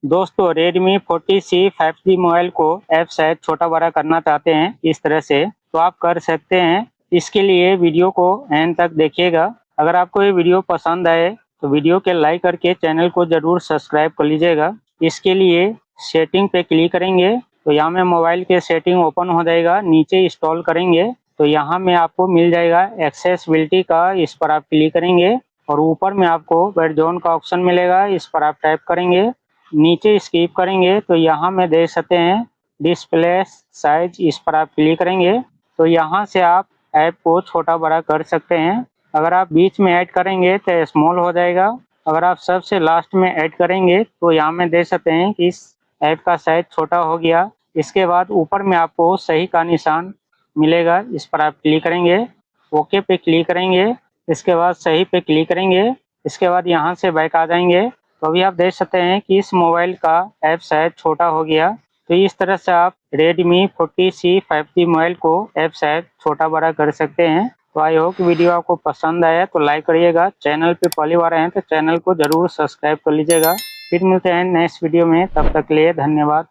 दोस्तों Redmi 40C 5G mobile को app शायद छोटा बड़ा करना चाहते हैं इस तरह से, तो आप कर सकते हैं। इसके लिए वीडियो को एंड तक देखिएगा। अगर आपको ये वीडियो पसंद आए तो वीडियो के लाइक करके चैनल को जरूर सब्सक्राइब कर लीजिएगा। इसके लिए सेटिंग पे क्लिक करेंगे तो यहाँ में मोबाइल के सेटिंग ओपन हो जाएगा। नीचे इंस्टॉल करेंगे तो यहाँ में आपको मिल जाएगा एक्सेसिबिलिटी का, इस पर आप क्लिक करेंगे और ऊपर में आपको वर्जन का ऑप्शन मिलेगा, इस पर आप टाइप करेंगे। नीचे स्किप करेंगे तो यहाँ में देख सकते हैं डिस्प्ले साइज, इस पर आप क्लिक करेंगे तो यहाँ से आप ऐप को छोटा बड़ा कर सकते हैं। अगर आप बीच में ऐड करेंगे तो स्मॉल हो जाएगा। अगर आप सबसे लास्ट में ऐड करेंगे तो यहाँ में देख सकते हैं कि इस ऐप का साइज छोटा हो गया। इसके बाद ऊपर में आपको सही का निशान मिलेगा, इस पर आप क्लिक करेंगे, ओके पे क्लिक करेंगे, इसके बाद सही पे क्लिक करेंगे। इसके बाद यहाँ से बैक आ जाएंगे तो अभी आप देख सकते हैं कि इस मोबाइल का ऐप शायद छोटा हो गया। तो इस तरह से आप Redmi 40C 5G मोबाइल को ऐप शायद छोटा बड़ा कर सकते हैं। तो आई होप वीडियो आपको पसंद आया तो लाइक करिएगा। चैनल पे पहली बार आए हैं तो चैनल को जरूर सब्सक्राइब कर लीजिएगा। फिर मिलते हैं नेक्स्ट वीडियो में, तब तक के लिए धन्यवाद।